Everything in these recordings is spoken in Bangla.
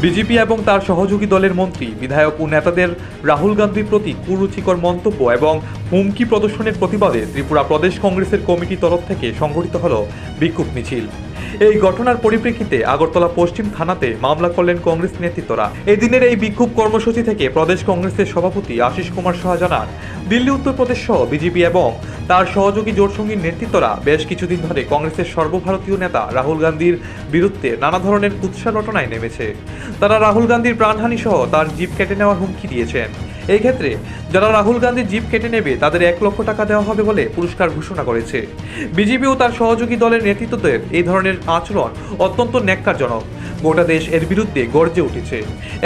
বিজেপি এবং তার সহযোগী দলের মন্ত্রী, বিধায়ক ও নেতাদের রাহুল গান্ধীর প্রতি কুরুচিকর মন্তব্য এবং হুমকি প্রদর্শনের প্রতিবাদে ত্রিপুরা প্রদেশ কংগ্রেসের কমিটির তরফ থেকে সংগঠিত হল বিক্ষোভ মিছিল। এই ঘটনার পরিপ্রেক্ষিতে আগরতলা পশ্চিম থানাতে মামলা করলেন কংগ্রেস নেতৃত্বরা। এদিনের এই বিক্ষোভ কর্মসূচি থেকে প্রদেশ কংগ্রেসের সভাপতি আশিস কুমার সাহা জানান, দিল্লি, উত্তরপ্রদেশ সহ বিজেপি এবং তার সহযোগী জোটসঙ্গীর নেতৃত্বরা বেশ কিছুদিন ধরে কংগ্রেসের সর্বভারতীয় নেতা রাহুল গান্ধীর বিরুদ্ধে নানা ধরনের কুৎসা রটনায় নেমেছে। তারা রাহুল গান্ধীর প্রাণহানি সহ তার জিপ কেটে নেওয়ার হুমকি দিয়েছেন। এই ক্ষেত্রে যারা রাহুল গান্ধীর জিপ কেটে নেবে তাদের 1 লক্ষ টাকা দেওয়া হবে বলে পুরস্কার ঘোষণা করেছে। বিজেপি ও তার সহযোগী দলের নেতৃত্বদের এই ধরনের আচরণ অত্যন্ত ন্যাক্কারজনক। গোটা দেশ এর বিরুদ্ধে গর্জে উঠেছে।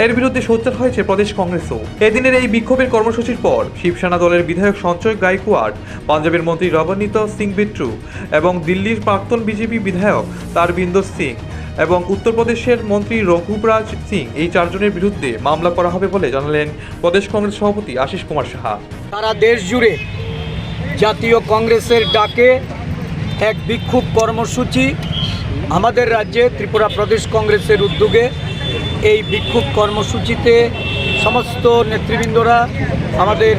এর বিরুদ্ধে সোচ্চার হয়েছে প্রদেশ কংগ্রেসও। এদিনের এই বিক্ষোভের কর্মসূচির পর শিবসেনা দলের বিধায়ক সঞ্জয় গায়কোয়াড়, পাঞ্জাবের মন্ত্রী রবনীত সিং বিট্টু এবং দিল্লির প্রাক্তন বিজেপি বিধায়ক তারবিন্দর সিং এবং উত্তরপ্রদেশের মন্ত্রী রঘুবরাজ সিং, এই 4 জনের বিরুদ্ধে মামলা করা হবে বলে জানালেন প্রদেশ কংগ্রেস সভাপতি আশিস কুমার সাহা। সারা দেশ জুড়ে জাতীয় কংগ্রেসের ডাকে এক বিক্ষোভ কর্মসূচি আমাদের রাজ্যে ত্রিপুরা প্রদেশ কংগ্রেসের উদ্যোগে। এই বিক্ষোভ কর্মসূচিতে সমস্ত নেতৃবৃন্দরা, আমাদের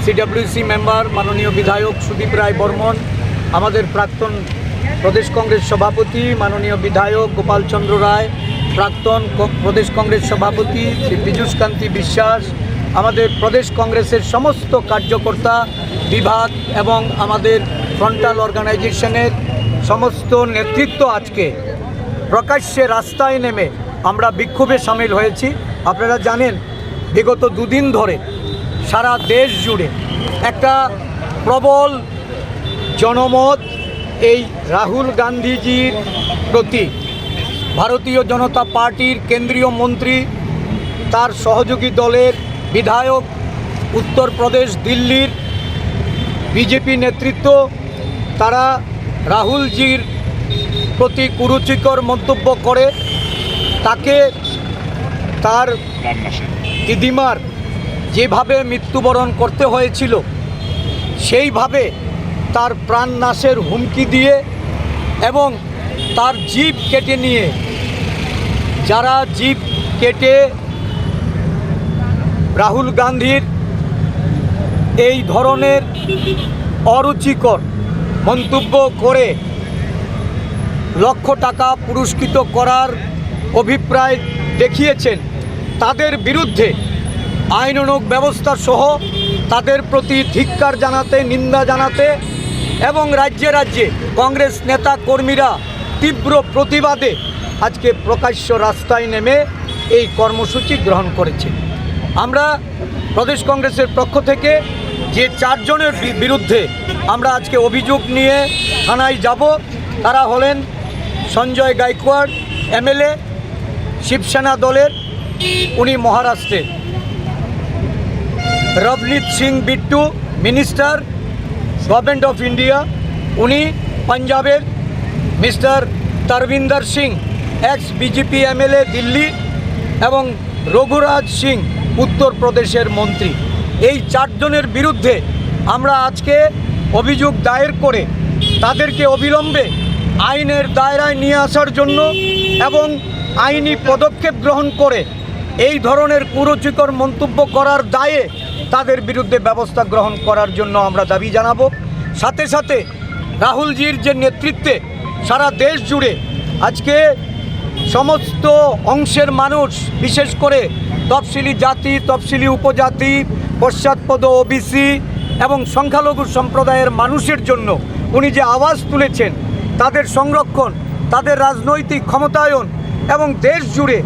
সিডব্লিউসি মেম্বার মাননীয় বিধায়ক সুদীপ রায় বর্মন, আমাদের প্রাক্তন প্রদেশ কংগ্রেস সভাপতি মাননীয় বিধায়ক গোপাল চন্দ্র রায়, প্রাক্তন প্রদেশ কংগ্রেস সভাপতি শ্রী পীযূষ কান্তি বিশ্বাস, আমাদের প্রদেশ কংগ্রেসের সমস্ত কার্যকর্তা বিভাগ এবং আমাদের ফ্রন্টাল অর্গানাইজেশনের সমস্ত নেতৃত্ব আজকে প্রকাশ্যে রাস্তায় নেমে আমরা বিক্ষোভে সামিল হয়েছি। আপনারা জানেন, বিগত 2 দিন ধরে সারা দেশ জুড়ে একটা প্রবল জনমত এই রাহুল গান্ধীজির প্রতি ভারতীয় জনতা পার্টির কেন্দ্রীয় মন্ত্রী, তার সহযোগী দলের বিধায়ক, উত্তরপ্রদেশ দিল্লির বিজেপি নেতৃত্ব, তারা রাহুলজির প্রতি কুরুচিকর মন্তব্য করে তাকে তার দিদিমার যেভাবে মৃত্যুবরণ করতে হয়েছিল সেইভাবে তার প্রাণনাশের হুমকি দিয়ে এবং তার জিভ কেটে নিয়ে, যারা জিভ কেটে রাহুল গান্ধীর এই ধরনের অরুচিকর মন্তব্য করে লক্ষ টাকা পুরস্কৃত করার অভিপ্রায় দেখিয়েছেন, তাদের বিরুদ্ধে আইনানুগ ব্যবস্থা সহ তাদের প্রতি ধিক্কার জানাতে, নিন্দা জানাতে এবং রাজ্যে রাজ্যে কংগ্রেস নেতা কর্মীরা তীব্র প্রতিবাদে আজকে প্রকাশ্য রাস্তায় নেমে এই কর্মসূচি গ্রহণ করেছে। আমরা প্রদেশ কংগ্রেসের পক্ষ থেকে যে 4 জনের বিরুদ্ধে আমরা আজকে অভিযোগ নিয়ে থানায় যাব, তারা হলেন সঞ্জয় গায়কোয়াড় এমএলএ শিবসেনা দলের, উনি মহারাষ্ট্রের; Ravneet Singh Bittu minister government of India, উনি পাঞ্জাবের; mister Tarvinder Singh ex BJP MLA Delhi, এবং রঘুরাজ সিং উত্তরপ্রদেশের মন্ত্রী। এই 4 জনের বিরুদ্ধে আমরা আজকে অভিযোগ দায়ের করে তাদেরকে অবিলম্বে আইনের দায়রায় নিয়ে আসার জন্য এবং আইনি পদক্ষেপ গ্রহণ করে এই ধরনের কুরুচিকর মন্তব্য করার দায়ে তাদের বিরুদ্ধে ব্যবস্থা গ্রহণ করার জন্য আমরা দাবি জানাবো। সাথে সাথে রাহুলজির যে নেতৃত্বে সারা দেশ জুড়ে আজকে সমস্ত অংশের মানুষ, বিশেষ করে তফসিলি জাতি, তফসিলি উপজাতি, পশ্চাৎপদ ওবিসি এবং সংখ্যালঘু সম্প্রদায়ের মানুষের জন্য উনি যে আওয়াজ তুলেছেন, তাদের সংরক্ষণ, তাদের রাজনৈতিক ক্ষমতায়ন এবং দেশ জুড়ে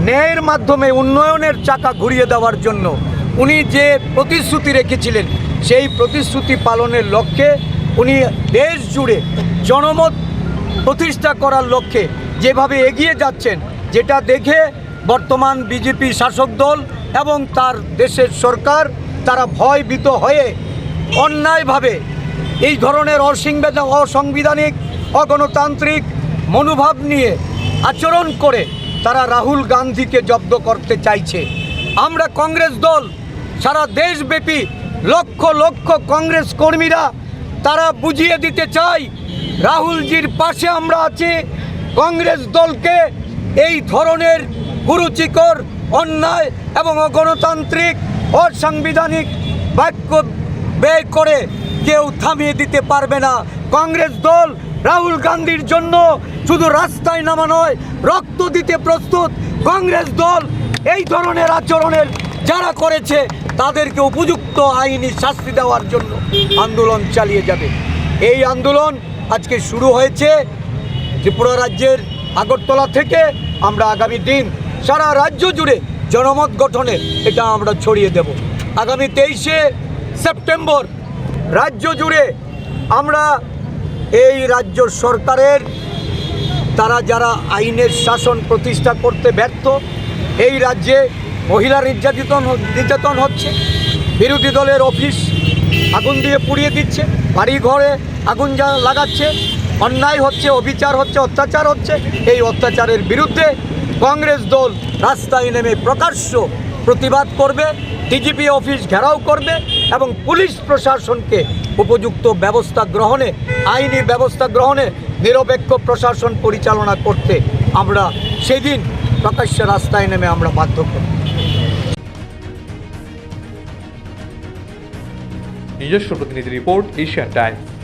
ন্যায়ের মাধ্যমে উন্নয়নের চাকা ঘুরিয়ে দেওয়ার জন্য উনি যে প্রতিশ্রুতি রেখেছিলেন, সেই প্রতিশ্রুতি পালনের লক্ষ্যে উনি দেশ জুড়ে জনমত প্রতিষ্ঠা করার লক্ষ্যে যেভাবে এগিয়ে যাচ্ছেন, যেটা দেখে বর্তমান বিজেপি শাসক দল এবং তার দেশের সরকার তারা ভয়ভীত হয়ে অন্যায়ভাবে এই ধরনের অসাংবিধানিক, অগণতান্ত্রিক মনোভাব নিয়ে আচরণ করে তারা রাহুল গান্ধীকে জব্দ করতে চাইছে। আমরা কংগ্রেস দল সারা দেশব্যাপী লক্ষ লক্ষ কংগ্রেস কর্মীরা তারা বুঝিয়ে দিতে চাই, রাহুলজির পাশে আমরা আছি। কংগ্রেস দলকে এই ধরনের কুরুচিকর, অন্যায় এবং অগণতান্ত্রিক, অসাংবিধানিক বাক্য ব্যয় করে কেউ থামিয়ে দিতে পারবে না। কংগ্রেস দল রাহুল গান্ধীর জন্য শুধু রাস্তায় নামা নয়, রক্ত দিতে প্রস্তুত। কংগ্রেস দল এই ধরনের আচরণের যারা করেছে তাদেরকে উপযুক্ত আইনি শাস্তি দেওয়ার জন্য আন্দোলন চালিয়ে যাবে। এই আন্দোলন আজকে শুরু হয়েছে ত্রিপুরা রাজ্যের আগরতলা থেকে। আমরা আগামী দিন সারা রাজ্য জুড়ে জনমত গঠনে এটা আমরা ছড়িয়ে দেব। আগামী 23শে সেপ্টেম্বর রাজ্য জুড়ে আমরা এই রাজ্য সরকারের তারা যারা আইনের শাসন প্রতিষ্ঠা করতে ব্যর্থ, এই রাজ্যে মহিলা নির্যাতন হচ্ছে, বিরোধী দলের অফিস আগুন দিয়ে পুড়িয়ে দিচ্ছে, বাড়ি ঘরে আগুন লাগাচ্ছে, অন্যায় হচ্ছে, অবিচার হচ্ছে, অত্যাচার হচ্ছে। এই অত্যাচারের বিরুদ্ধে কংগ্রেস দল রাস্তায় নেমে প্রকাশ্য প্রতিবাদ করবে, ডিজিপি অফিস ঘেরাও করবে এবং পুলিশ প্রশাসনকে উপযুক্ত ব্যবস্থা গ্রহণে, আইনি ব্যবস্থা গ্রহণে নিরপেক্ষ প্রশাসন পরিচালনা করতে আমরা সেদিন প্রকাশ্যে রাস্তায় নেমে আমরা বাধ্য করব। নিজস্ব প্রতিনিধি রিপোর্ট, এশিয়ান টাইমস।